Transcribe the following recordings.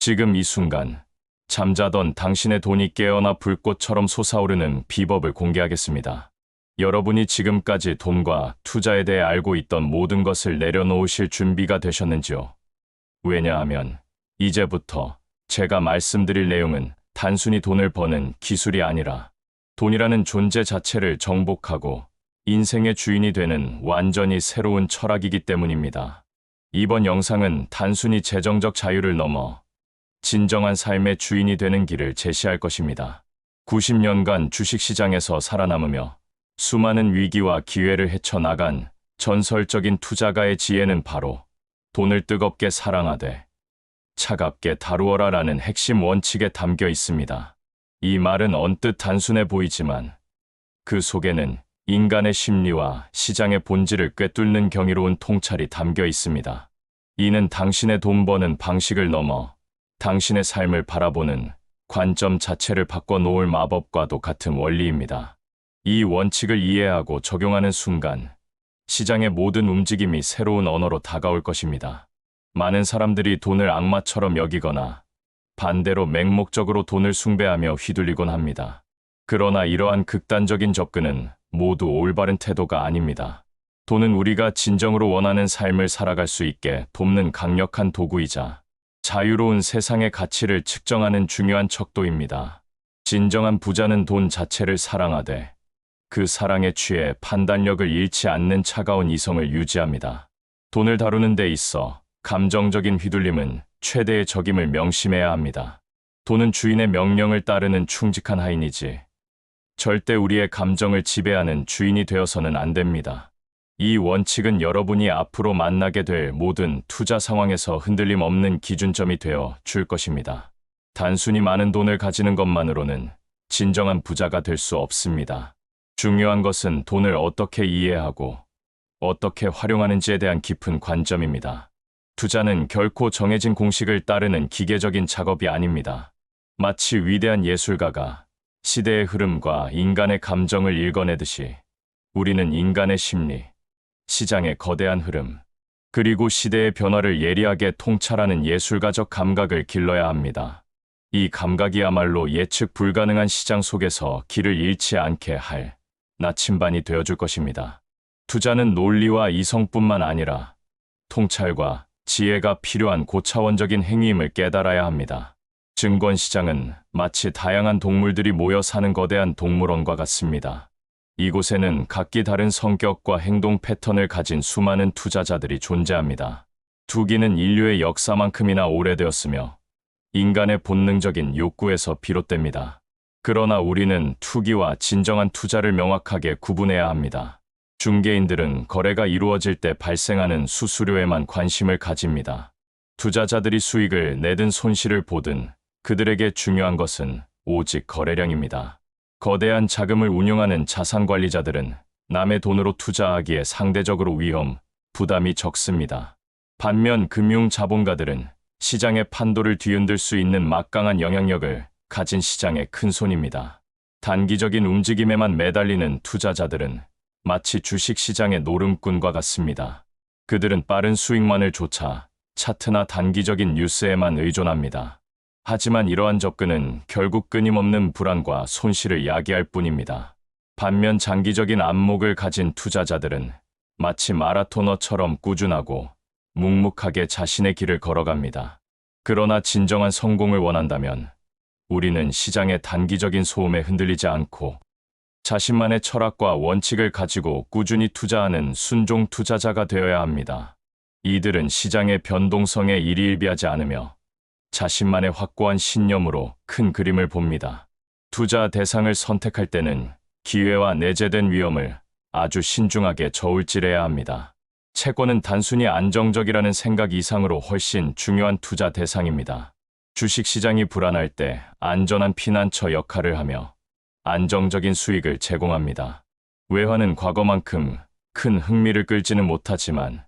지금 이 순간 잠자던 당신의 돈이 깨어나 불꽃처럼 솟아오르는 비법을 공개하겠습니다. 여러분이 지금까지 돈과 투자에 대해 알고 있던 모든 것을 내려놓으실 준비가 되셨는지요? 왜냐하면 이제부터 제가 말씀드릴 내용은 단순히 돈을 버는 기술이 아니라 돈이라는 존재 자체를 정복하고 인생의 주인이 되는 완전히 새로운 철학이기 때문입니다. 이번 영상은 단순히 재정적 자유를 넘어 진정한 삶의 주인이 되는 길을 제시할 것입니다. 90년간 주식시장에서 살아남으며 수많은 위기와 기회를 헤쳐나간 전설적인 투자가의 지혜는 바로 돈을 뜨겁게 사랑하되 차갑게 다루어라라는 핵심 원칙에 담겨 있습니다. 이 말은 언뜻 단순해 보이지만 그 속에는 인간의 심리와 시장의 본질을 꿰뚫는 경이로운 통찰이 담겨 있습니다. 이는 당신의 돈 버는 방식을 넘어 당신의 삶을 바라보는 관점 자체를 바꿔놓을 마법과도 같은 원리입니다. 이 원칙을 이해하고 적용하는 순간 시장의 모든 움직임이 새로운 언어로 다가올 것입니다. 많은 사람들이 돈을 악마처럼 여기거나 반대로 맹목적으로 돈을 숭배하며 휘둘리곤 합니다. 그러나 이러한 극단적인 접근은 모두 올바른 태도가 아닙니다. 돈은 우리가 진정으로 원하는 삶을 살아갈 수 있게 돕는 강력한 도구이자 자유로운 세상의 가치를 측정하는 중요한 척도입니다. 진정한 부자는 돈 자체를 사랑하되 그 사랑에 취해 판단력을 잃지 않는 차가운 이성을 유지합니다. 돈을 다루는 데 있어 감정적인 휘둘림은 최대의 적임을 명심해야 합니다. 돈은 주인의 명령을 따르는 충직한 하인이지 절대 우리의 감정을 지배하는 주인이 되어서는 안 됩니다. 이 원칙은 여러분이 앞으로 만나게 될 모든 투자 상황에서 흔들림 없는 기준점이 되어 줄 것입니다. 단순히 많은 돈을 가지는 것만으로는 진정한 부자가 될 수 없습니다. 중요한 것은 돈을 어떻게 이해하고 어떻게 활용하는지에 대한 깊은 관점입니다. 투자는 결코 정해진 공식을 따르는 기계적인 작업이 아닙니다. 마치 위대한 예술가가 시대의 흐름과 인간의 감정을 읽어내듯이 우리는 인간의 심리, 시장의 거대한 흐름, 그리고 시대의 변화를 예리하게 통찰하는 예술가적 감각을 길러야 합니다. 이 감각이야말로 예측 불가능한 시장 속에서 길을 잃지 않게 할 나침반이 되어줄 것입니다. 투자는 논리와 이성뿐만 아니라 통찰과 지혜가 필요한 고차원적인 행위임을 깨달아야 합니다. 증권시장은 마치 다양한 동물들이 모여 사는 거대한 동물원과 같습니다. 이곳에는 각기 다른 성격과 행동 패턴을 가진 수많은 투자자들이 존재합니다. 투기는 인류의 역사만큼이나 오래되었으며 인간의 본능적인 욕구에서 비롯됩니다. 그러나 우리는 투기와 진정한 투자를 명확하게 구분해야 합니다. 중개인들은 거래가 이루어질 때 발생하는 수수료에만 관심을 가집니다. 투자자들이 수익을 내든 손실을 보든 그들에게 중요한 것은 오직 거래량입니다. 거대한 자금을 운용하는 자산관리자들은 남의 돈으로 투자하기에 상대적으로 부담이 적습니다. 반면 금융자본가들은 시장의 판도를 뒤흔들 수 있는 막강한 영향력을 가진 시장의 큰손입니다. 단기적인 움직임에만 매달리는 투자자들은 마치 주식시장의 노름꾼과 같습니다. 그들은 빠른 수익만을 쫓아 차트나 단기적인 뉴스에만 의존합니다. 하지만 이러한 접근은 결국 끊임없는 불안과 손실을 야기할 뿐입니다. 반면 장기적인 안목을 가진 투자자들은 마치 마라토너처럼 꾸준하고 묵묵하게 자신의 길을 걸어갑니다. 그러나 진정한 성공을 원한다면 우리는 시장의 단기적인 소음에 흔들리지 않고 자신만의 철학과 원칙을 가지고 꾸준히 투자하는 순종 투자자가 되어야 합니다. 이들은 시장의 변동성에 일희일비하지 않으며 자신만의 확고한 신념으로 큰 그림을 봅니다. 투자 대상을 선택할 때는 기회와 내재된 위험을 아주 신중하게 저울질해야 합니다. 채권은 단순히 안정적이라는 생각 이상으로 훨씬 중요한 투자 대상입니다. 주식시장이 불안할 때 안전한 피난처 역할을 하며 안정적인 수익을 제공합니다. 외환은 과거만큼 큰 흥미를 끌지는 못하지만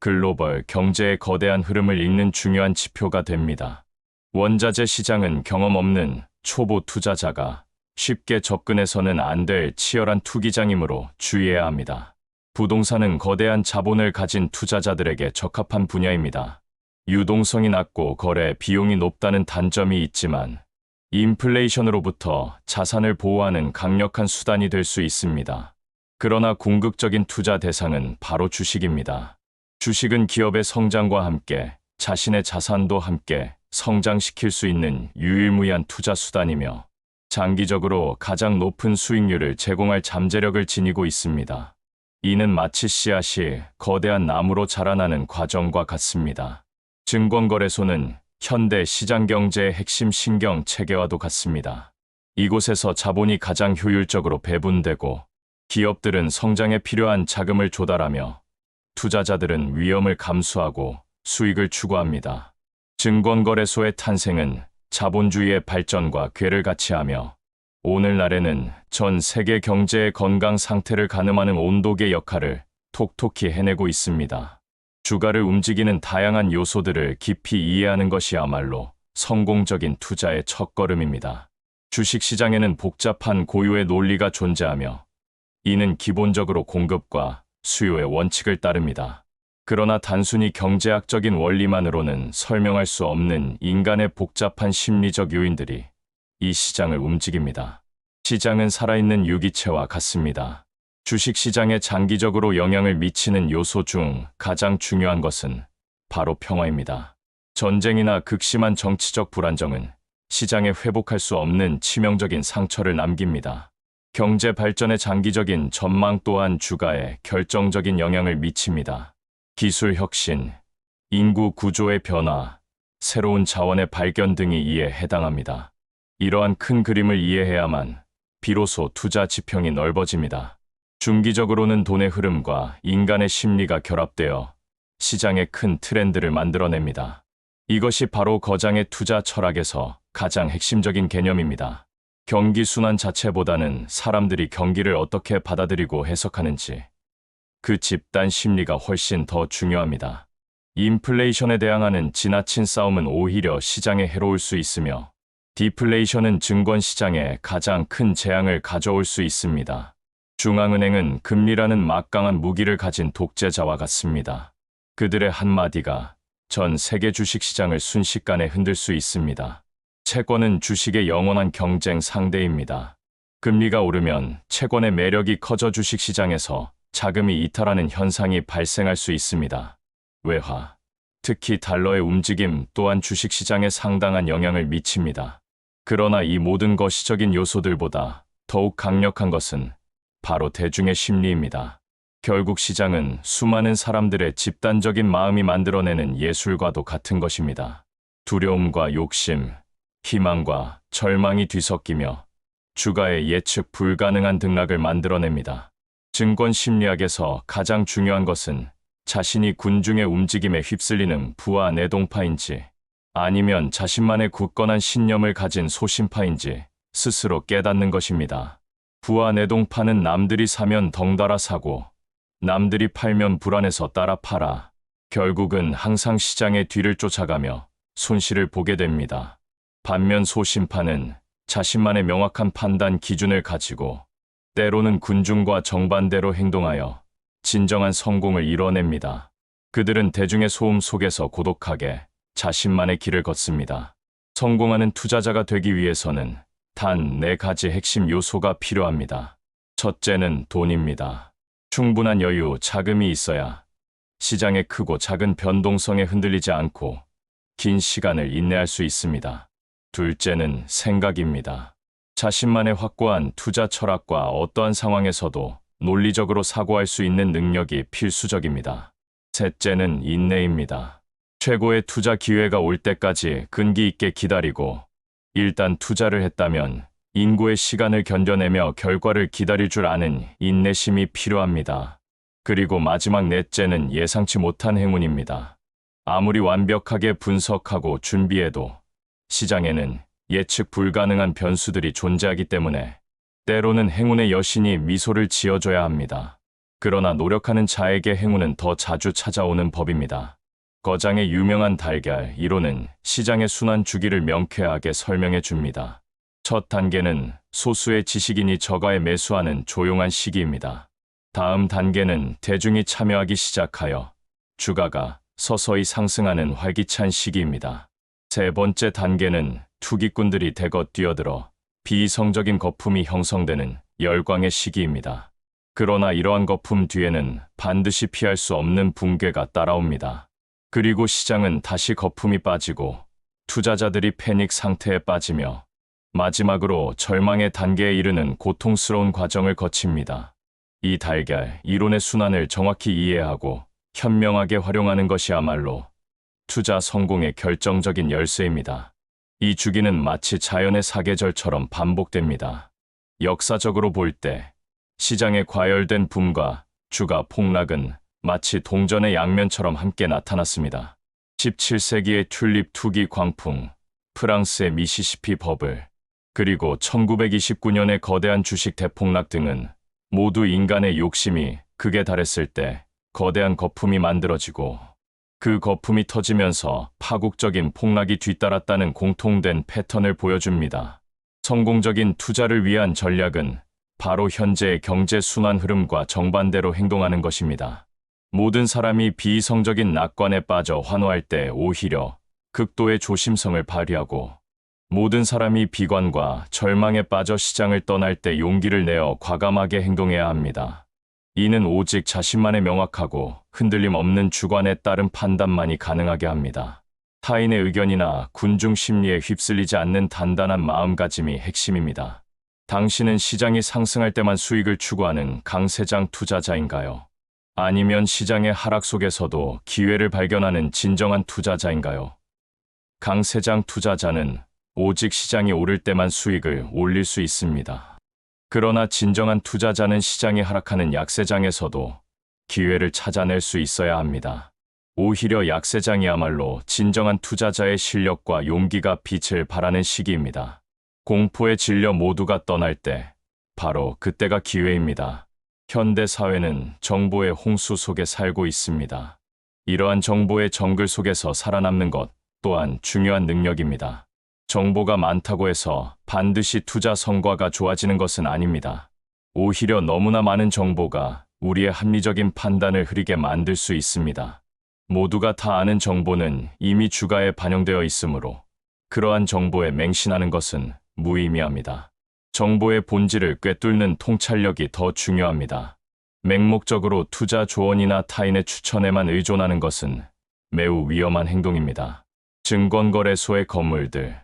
글로벌 경제의 거대한 흐름을 읽는 중요한 지표가 됩니다. 원자재 시장은 경험 없는 초보 투자자가 쉽게 접근해서는 안 될 치열한 투기장이므로 주의해야 합니다. 부동산은 거대한 자본을 가진 투자자들에게 적합한 분야입니다. 유동성이 낮고 거래 비용이 높다는 단점이 있지만 인플레이션으로부터 자산을 보호하는 강력한 수단이 될 수 있습니다. 그러나 궁극적인 투자 대상은 바로 주식입니다. 주식은 기업의 성장과 함께 자신의 자산도 함께 성장시킬 수 있는 유일무이한 투자 수단이며 장기적으로 가장 높은 수익률을 제공할 잠재력을 지니고 있습니다. 이는 마치 씨앗이 거대한 나무로 자라나는 과정과 같습니다. 증권거래소는 현대 시장 경제의 핵심 신경 체계와도 같습니다. 이곳에서 자본이 가장 효율적으로 배분되고 기업들은 성장에 필요한 자금을 조달하며 투자자들은 위험을 감수하고 수익을 추구합니다. 증권거래소의 탄생은 자본주의의 발전과 궤를 같이 하며 오늘날에는 전 세계 경제의 건강 상태를 가늠하는 온도계 역할을 톡톡히 해내고 있습니다. 주가를 움직이는 다양한 요소들을 깊이 이해하는 것이야말로 성공적인 투자의 첫걸음입니다. 주식시장에는 복잡한 고유의 논리가 존재하며 이는 기본적으로 공급과 수요의 원칙을 따릅니다. 그러나 단순히 경제학적인 원리만으로는 설명할 수 없는 인간의 복잡한 심리적 요인들이 이 시장을 움직입니다. 시장은 살아있는 유기체와 같습니다. 주식시장에 장기적으로 영향을 미치는 요소 중 가장 중요한 것은 바로 평화입니다. 전쟁이나 극심한 정치적 불안정은 시장에 회복할 수 없는 치명적인 상처를 남깁니다. 경제 발전의 장기적인 전망 또한 주가에 결정적인 영향을 미칩니다. 기술 혁신, 인구 구조의 변화, 새로운 자원의 발견 등이 이에 해당합니다. 이러한 큰 그림을 이해해야만 비로소 투자 지평이 넓어집니다. 중기적으로는 돈의 흐름과 인간의 심리가 결합되어 시장의 큰 트렌드를 만들어냅니다. 이것이 바로 거장의 투자 철학에서 가장 핵심적인 개념입니다. 경기 순환 자체보다는 사람들이 경기를 어떻게 받아들이고 해석하는지 그 집단 심리가 훨씬 더 중요합니다. 인플레이션에 대항하는 지나친 싸움은 오히려 시장에 해로울 수 있으며 디플레이션은 증권 시장에 가장 큰 재앙을 가져올 수 있습니다. 중앙은행은 금리라는 막강한 무기를 가진 독재자와 같습니다. 그들의 한마디가 전 세계 주식시장을 순식간에 흔들 수 있습니다. 채권은 주식의 영원한 경쟁 상대입니다. 금리가 오르면 채권의 매력이 커져 주식시장에서 자금이 이탈하는 현상이 발생할 수 있습니다. 외화, 특히 달러의 움직임 또한 주식시장에 상당한 영향을 미칩니다. 그러나 이 모든 거시적인 요소들보다 더욱 강력한 것은 바로 대중의 심리입니다. 결국 시장은 수많은 사람들의 집단적인 마음이 만들어내는 예술과도 같은 것입니다. 두려움과 욕심, 희망과 절망이 뒤섞이며 주가의 예측 불가능한 등락을 만들어냅니다. 증권 심리학에서 가장 중요한 것은 자신이 군중의 움직임에 휩쓸리는 부하 내동파인지 아니면 자신만의 굳건한 신념을 가진 소신파인지 스스로 깨닫는 것입니다. 부하 내동파는 남들이 사면 덩달아 사고 남들이 팔면 불안해서 따라 팔아 결국은 항상 시장의 뒤를 쫓아가며 손실을 보게 됩니다. 반면 소신파는 자신만의 명확한 판단 기준을 가지고 때로는 군중과 정반대로 행동하여 진정한 성공을 이뤄냅니다. 그들은 대중의 소음 속에서 고독하게 자신만의 길을 걷습니다. 성공하는 투자자가 되기 위해서는 단 4가지 핵심 요소가 필요합니다. 첫째는 돈입니다. 충분한 여유, 자금이 있어야 시장의 크고 작은 변동성에 흔들리지 않고 긴 시간을 인내할 수 있습니다. 둘째는 생각입니다. 자신만의 확고한 투자 철학과 어떠한 상황에서도 논리적으로 사고할 수 있는 능력이 필수적입니다. 셋째는 인내입니다. 최고의 투자 기회가 올 때까지 근기 있게 기다리고 일단 투자를 했다면 인고의 시간을 견뎌내며 결과를 기다릴 줄 아는 인내심이 필요합니다. 그리고 마지막 넷째는 예상치 못한 행운입니다. 아무리 완벽하게 분석하고 준비해도 시장에는 예측 불가능한 변수들이 존재하기 때문에 때로는 행운의 여신이 미소를 지어줘야 합니다. 그러나 노력하는 자에게 행운은 더 자주 찾아오는 법입니다. 거장의 유명한 달걀 이론은 시장의 순환 주기를 명쾌하게 설명해 줍니다. 첫 단계는 소수의 지식인이 저가에 매수하는 조용한 시기입니다. 다음 단계는 대중이 참여하기 시작하여 주가가 서서히 상승하는 활기찬 시기입니다. 세 번째 단계는 투기꾼들이 대거 뛰어들어 비이성적인 거품이 형성되는 열광의 시기입니다. 그러나 이러한 거품 뒤에는 반드시 피할 수 없는 붕괴가 따라옵니다. 그리고 시장은 다시 거품이 빠지고 투자자들이 패닉 상태에 빠지며 마지막으로 절망의 단계에 이르는 고통스러운 과정을 거칩니다. 이 달걀 이론의 순환을 정확히 이해하고 현명하게 활용하는 것이야말로 투자 성공의 결정적인 열쇠입니다. 이 주기는 마치 자연의 사계절처럼 반복됩니다. 역사적으로 볼 때 시장의 과열된 붐과 주가 폭락은 마치 동전의 양면처럼 함께 나타났습니다. 17세기의 튤립 투기 광풍, 프랑스의 미시시피 버블, 그리고 1929년의 거대한 주식 대폭락 등은 모두 인간의 욕심이 극에 달했을 때 거대한 거품이 만들어지고 그 거품이 터지면서 파국적인 폭락이 뒤따랐다는 공통된 패턴을 보여줍니다. 성공적인 투자를 위한 전략은 바로 현재의 경제 순환 흐름과 정반대로 행동하는 것입니다. 모든 사람이 비이성적인 낙관에 빠져 환호할 때 오히려 극도의 조심성을 발휘하고 모든 사람이 비관과 절망에 빠져 시장을 떠날 때 용기를 내어 과감하게 행동해야 합니다. 이는 오직 자신만의 명확하고 흔들림 없는 주관에 따른 판단만이 가능하게 합니다. 타인의 의견이나 군중 심리에 휩쓸리지 않는 단단한 마음가짐이 핵심입니다. 당신은 시장이 상승할 때만 수익을 추구하는 강세장 투자자인가요? 아니면 시장의 하락 속에서도 기회를 발견하는 진정한 투자자인가요? 강세장 투자자는 오직 시장이 오를 때만 수익을 올릴 수 있습니다. 그러나 진정한 투자자는 시장이 하락하는 약세장에서도 기회를 찾아낼 수 있어야 합니다. 오히려 약세장이야말로 진정한 투자자의 실력과 용기가 빛을 발하는 시기입니다. 공포에 질려 모두가 떠날 때 바로 그때가 기회입니다. 현대 사회는 정보의 홍수 속에 살고 있습니다. 이러한 정보의 정글 속에서 살아남는 것 또한 중요한 능력입니다. 정보가 많다고 해서 반드시 투자 성과가 좋아지는 것은 아닙니다. 오히려 너무나 많은 정보가 우리의 합리적인 판단을 흐리게 만들 수 있습니다. 모두가 다 아는 정보는 이미 주가에 반영되어 있으므로 그러한 정보에 맹신하는 것은 무의미합니다. 정보의 본질을 꿰뚫는 통찰력이 더 중요합니다. 맹목적으로 투자 조언이나 타인의 추천에만 의존하는 것은 매우 위험한 행동입니다. 증권거래소의 건물들,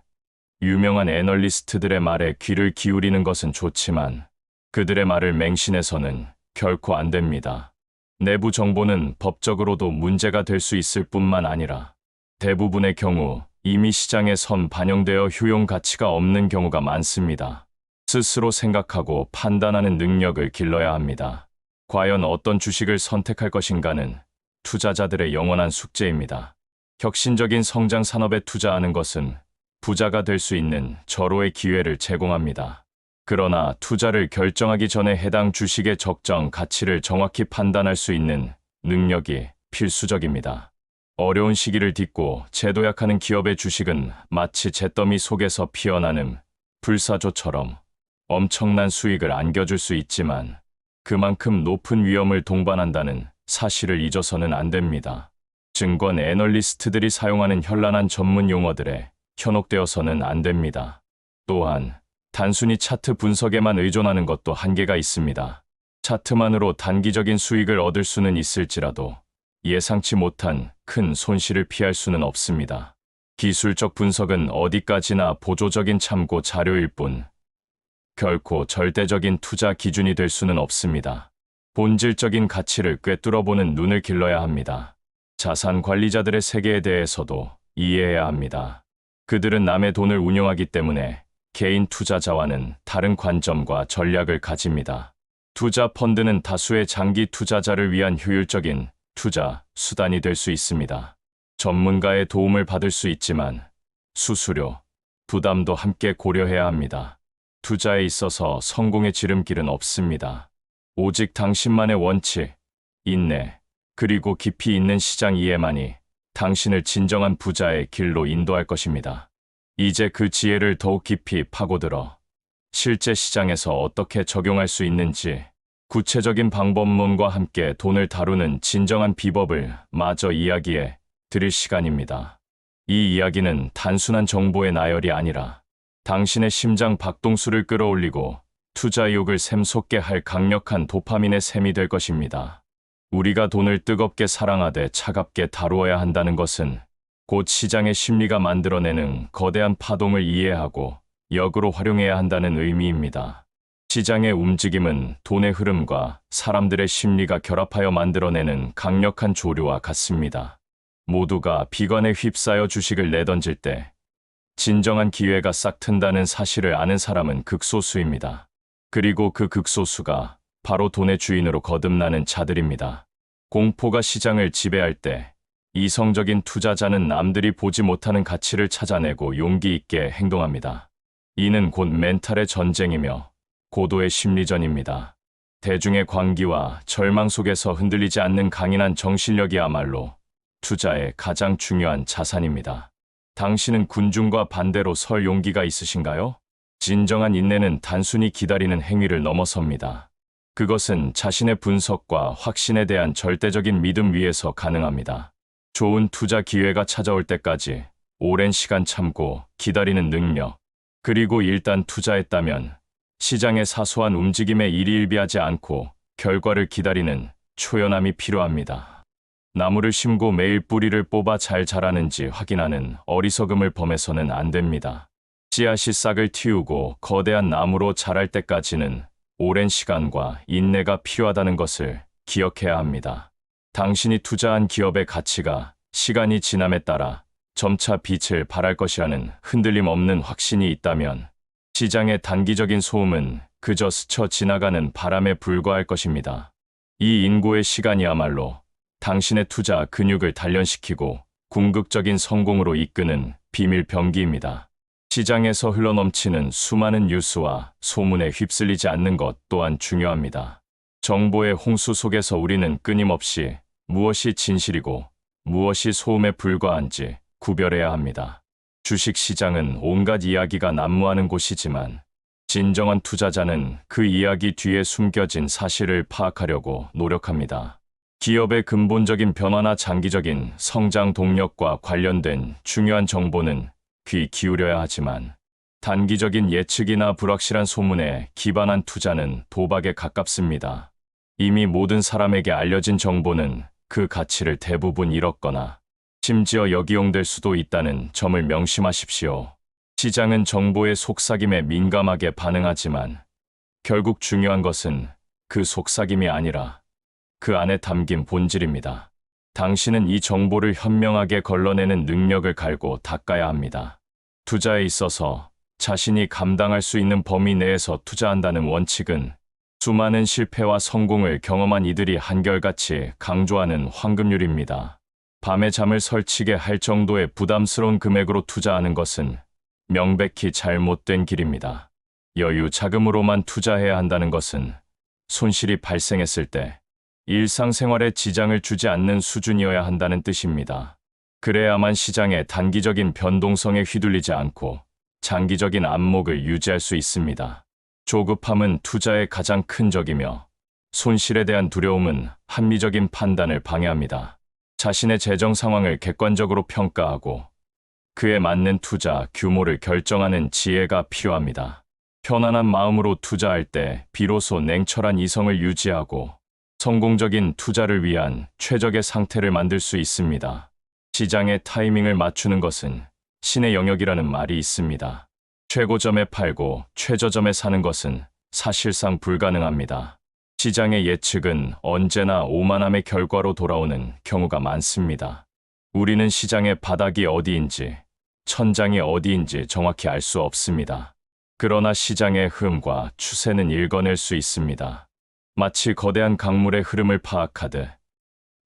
유명한 애널리스트들의 말에 귀를 기울이는 것은 좋지만 그들의 말을 맹신해서는 결코 안 됩니다. 내부 정보는 법적으로도 문제가 될 수 있을 뿐만 아니라 대부분의 경우 이미 시장에 선 반영되어 효용 가치가 없는 경우가 많습니다. 스스로 생각하고 판단하는 능력을 길러야 합니다. 과연 어떤 주식을 선택할 것인가는 투자자들의 영원한 숙제입니다. 혁신적인 성장 산업에 투자하는 것은 부자가 될 수 있는 절호의 기회를 제공합니다. 그러나 투자를 결정하기 전에 해당 주식의 적정 가치를 정확히 판단할 수 있는 능력이 필수적입니다. 어려운 시기를 딛고 재도약하는 기업의 주식은 마치 잿더미 속에서 피어나는 불사조처럼 엄청난 수익을 안겨줄 수 있지만 그만큼 높은 위험을 동반한다는 사실을 잊어서는 안 됩니다. 증권 애널리스트들이 사용하는 현란한 전문 용어들에 현혹되어서는 안 됩니다. 또한 단순히 차트 분석에만 의존하는 것도 한계가 있습니다. 차트만으로 단기적인 수익을 얻을 수는 있을지라도 예상치 못한 큰 손실을 피할 수는 없습니다. 기술적 분석은 어디까지나 보조적인 참고 자료일 뿐 결코 절대적인 투자 기준이 될 수는 없습니다. 본질적인 가치를 꿰뚫어보는 눈을 길러야 합니다. 자산 관리자들의 세계에 대해서도 이해해야 합니다. 그들은 남의 돈을 운용하기 때문에 개인 투자자와는 다른 관점과 전략을 가집니다. 투자 펀드는 다수의 장기 투자자를 위한 효율적인 투자 수단이 될 수 있습니다. 전문가의 도움을 받을 수 있지만 수수료, 부담도 함께 고려해야 합니다. 투자에 있어서 성공의 지름길은 없습니다. 오직 당신만의 원칙, 인내, 그리고 깊이 있는 시장 이해만이 당신을 진정한 부자의 길로 인도할 것입니다. 이제 그 지혜를 더욱 깊이 파고들어 실제 시장에서 어떻게 적용할 수 있는지 구체적인 방법론과 함께 돈을 다루는 진정한 비법을 마저 이야기해 부탁드릴 시간입니다. 이 이야기는 단순한 정보의 나열이 아니라 당신의 심장 박동수를 끌어올리고 투자 의욕을 샘솟게 할 강력한 도파민의 셈이 될 것입니다. 우리가 돈을 뜨겁게 사랑하되 차갑게 다루어야 한다는 것은 곧 시장의 심리가 만들어내는 거대한 파동을 이해하고 역으로 활용해야 한다는 의미입니다. 시장의 움직임은 돈의 흐름과 사람들의 심리가 결합하여 만들어내는 강력한 조류와 같습니다. 모두가 비관에 휩싸여 주식을 내던질 때 진정한 기회가 싹 튼다는 사실을 아는 사람은 극소수입니다. 그리고 그 극소수가 바로 돈의 주인으로 거듭나는 자들입니다. 공포가 시장을 지배할 때 이성적인 투자자는 남들이 보지 못하는 가치를 찾아내고 용기 있게 행동합니다. 이는 곧 멘탈의 전쟁이며 고도의 심리전입니다. 대중의 광기와 절망 속에서 흔들리지 않는 강인한 정신력이야말로 투자의 가장 중요한 자산입니다. 당신은 군중과 반대로 설 용기가 있으신가요? 진정한 인내는 단순히 기다리는 행위를 넘어섭니다. 그것은 자신의 분석과 확신에 대한 절대적인 믿음 위에서 가능합니다. 좋은 투자 기회가 찾아올 때까지 오랜 시간 참고 기다리는 능력, 그리고 일단 투자했다면 시장의 사소한 움직임에 일희일비하지 않고 결과를 기다리는 초연함이 필요합니다. 나무를 심고 매일 뿌리를 뽑아 잘 자라는지 확인하는 어리석음을 범해서는 안 됩니다. 씨앗이 싹을 틔우고 거대한 나무로 자랄 때까지는 오랜 시간과 인내가 필요하다는 것을 기억해야 합니다. 당신이 투자한 기업의 가치가 시간이 지남에 따라 점차 빛을 발할 것이라는 흔들림 없는 확신이 있다면 시장의 단기적인 소음은 그저 스쳐 지나가는 바람에 불과할 것입니다. 이 인고의 시간이야말로 당신의 투자 근육을 단련시키고 궁극적인 성공으로 이끄는 비밀 병기입니다. 시장에서 흘러넘치는 수많은 뉴스와 소문에 휩쓸리지 않는 것 또한 중요합니다. 정보의 홍수 속에서 우리는 끊임없이 무엇이 진실이고 무엇이 소음에 불과한지 구별해야 합니다. 주식 시장은 온갖 이야기가 난무하는 곳이지만 진정한 투자자는 그 이야기 뒤에 숨겨진 사실을 파악하려고 노력합니다. 기업의 근본적인 변화나 장기적인 성장 동력과 관련된 중요한 정보는 귀 기울여야 하지만 단기적인 예측이나 불확실한 소문에 기반한 투자는 도박에 가깝습니다. 이미 모든 사람에게 알려진 정보는 그 가치를 대부분 잃었거나 심지어 역이용될 수도 있다는 점을 명심하십시오. 시장은 정보의 속삭임에 민감하게 반응하지만 결국 중요한 것은 그 속삭임이 아니라 그 안에 담긴 본질입니다. 당신은 이 정보를 현명하게 걸러내는 능력을 갈고 닦아야 합니다. 투자에 있어서 자신이 감당할 수 있는 범위 내에서 투자한다는 원칙은 수많은 실패와 성공을 경험한 이들이 한결같이 강조하는 황금률입니다. 밤에 잠을 설치게 할 정도의 부담스러운 금액으로 투자하는 것은 명백히 잘못된 길입니다. 여유 자금으로만 투자해야 한다는 것은 손실이 발생했을 때 일상생활에 지장을 주지 않는 수준이어야 한다는 뜻입니다. 그래야만 시장의 단기적인 변동성에 휘둘리지 않고 장기적인 안목을 유지할 수 있습니다. 조급함은 투자의 가장 큰 적이며 손실에 대한 두려움은 합리적인 판단을 방해합니다. 자신의 재정 상황을 객관적으로 평가하고 그에 맞는 투자 규모를 결정하는 지혜가 필요합니다. 편안한 마음으로 투자할 때 비로소 냉철한 이성을 유지하고 성공적인 투자를 위한 최적의 상태를 만들 수 있습니다. 시장의 타이밍을 맞추는 것은 신의 영역이라는 말이 있습니다. 최고점에 팔고 최저점에 사는 것은 사실상 불가능합니다. 시장의 예측은 언제나 오만함의 결과로 돌아오는 경우가 많습니다. 우리는 시장의 바닥이 어디인지, 천장이 어디인지 정확히 알 수 없습니다. 그러나 시장의 흐름과 추세는 읽어낼 수 있습니다. 마치 거대한 강물의 흐름을 파악하듯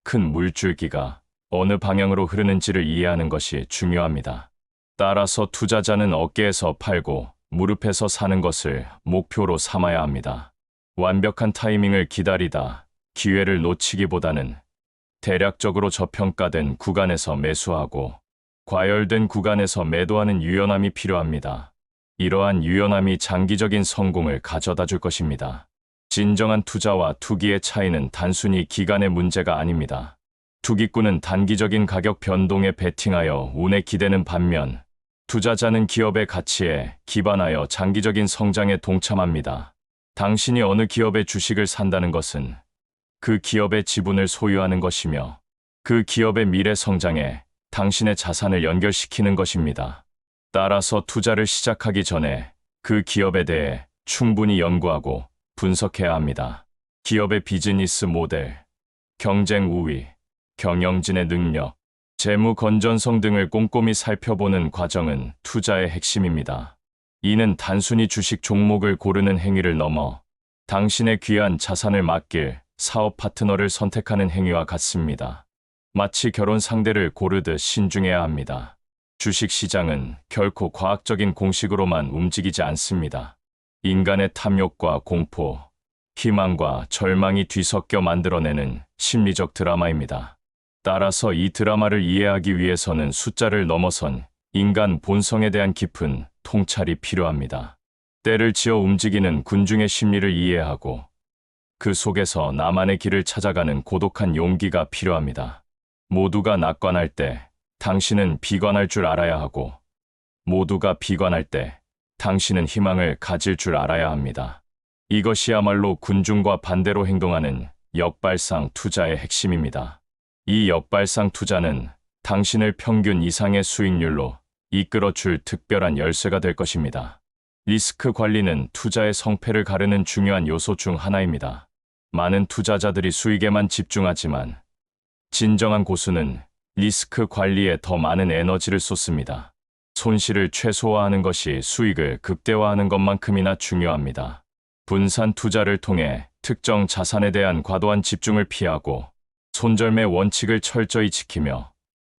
큰 물줄기가 어느 방향으로 흐르는지를 이해하는 것이 중요합니다. 따라서 투자자는 어깨에서 팔고 무릎에서 사는 것을 목표로 삼아야 합니다. 완벽한 타이밍을 기다리다 기회를 놓치기보다는 대략적으로 저평가된 구간에서 매수하고 과열된 구간에서 매도하는 유연함이 필요합니다. 이러한 유연함이 장기적인 성공을 가져다 줄 것입니다. 진정한 투자와 투기의 차이는 단순히 기간의 문제가 아닙니다. 투기꾼은 단기적인 가격 변동에 베팅하여 운에 기대는 반면 투자자는 기업의 가치에 기반하여 장기적인 성장에 동참합니다. 당신이 어느 기업의 주식을 산다는 것은 그 기업의 지분을 소유하는 것이며 그 기업의 미래 성장에 당신의 자산을 연결시키는 것입니다. 따라서 투자를 시작하기 전에 그 기업에 대해 충분히 연구하고 분석해야 합니다. 기업의 비즈니스 모델, 경쟁 우위, 경영진의 능력, 재무 건전성 등을 꼼꼼히 살펴보는 과정은 투자의 핵심입니다. 이는 단순히 주식 종목을 고르는 행위를 넘어 당신의 귀한 자산을 맡길 사업 파트너를 선택하는 행위와 같습니다. 마치 결혼 상대를 고르듯 신중해야 합니다. 주식 시장은 결코 과학적인 공식으로만 움직이지 않습니다. 인간의 탐욕과 공포, 희망과 절망이 뒤섞여 만들어내는 심리적 드라마입니다. 따라서 이 드라마를 이해하기 위해서는 숫자를 넘어선 인간 본성에 대한 깊은 통찰이 필요합니다. 때를 지어 움직이는 군중의 심리를 이해하고 그 속에서 나만의 길을 찾아가는 고독한 용기가 필요합니다. 모두가 낙관할 때 당신은 비관할 줄 알아야 하고 모두가 비관할 때 당신은 희망을 가질 줄 알아야 합니다. 이것이야말로 군중과 반대로 행동하는 역발상 투자의 핵심입니다. 이 역발상 투자는 당신을 평균 이상의 수익률로 이끌어줄 특별한 열쇠가 될 것입니다. 리스크 관리는 투자의 성패를 가르는 중요한 요소 중 하나입니다. 많은 투자자들이 수익에만 집중하지만 진정한 고수는 리스크 관리에 더 많은 에너지를 쏟습니다. 손실을 최소화하는 것이 수익을 극대화하는 것만큼이나 중요합니다. 분산 투자를 통해 특정 자산에 대한 과도한 집중을 피하고 손절매 원칙을 철저히 지키며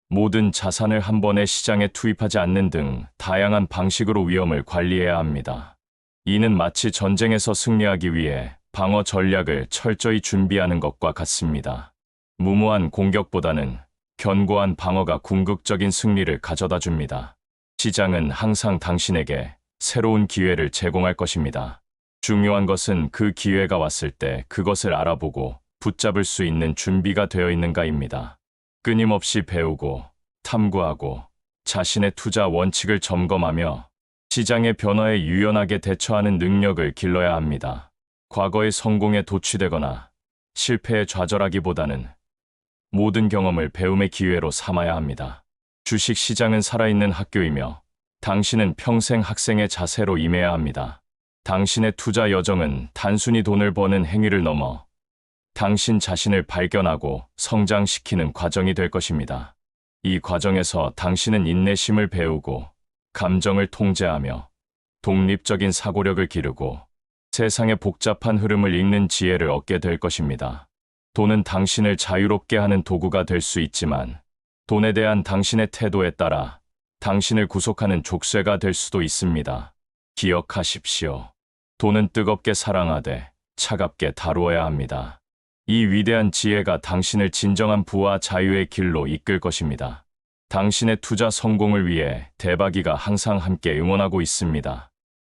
모든 자산을 한 번에 시장에 투입하지 않는 등 다양한 방식으로 위험을 관리해야 합니다. 이는 마치 전쟁에서 승리하기 위해 방어 전략을 철저히 준비하는 것과 같습니다. 무모한 공격보다는 견고한 방어가 궁극적인 승리를 가져다 줍니다. 시장은 항상 당신에게 새로운 기회를 제공할 것입니다. 중요한 것은 그 기회가 왔을 때 그것을 알아보고 붙잡을 수 있는 준비가 되어 있는가입니다. 끊임없이 배우고 탐구하고 자신의 투자 원칙을 점검하며 시장의 변화에 유연하게 대처하는 능력을 길러야 합니다. 과거의 성공에 도취되거나 실패에 좌절하기보다는 모든 경험을 배움의 기회로 삼아야 합니다. 주식 시장은 살아있는 학교이며 당신은 평생 학생의 자세로 임해야 합니다. 당신의 투자 여정은 단순히 돈을 버는 행위를 넘어 당신 자신을 발견하고 성장시키는 과정이 될 것입니다. 이 과정에서 당신은 인내심을 배우고 감정을 통제하며 독립적인 사고력을 기르고 세상의 복잡한 흐름을 읽는 지혜를 얻게 될 것입니다. 돈은 당신을 자유롭게 하는 도구가 될 수 있지만 돈에 대한 당신의 태도에 따라 당신을 구속하는 족쇄가 될 수도 있습니다. 기억하십시오. 돈은 뜨겁게 사랑하되 차갑게 다루어야 합니다. 이 위대한 지혜가 당신을 진정한 부와 자유의 길로 이끌 것입니다. 당신의 투자 성공을 위해 대박이가 항상 함께 응원하고 있습니다.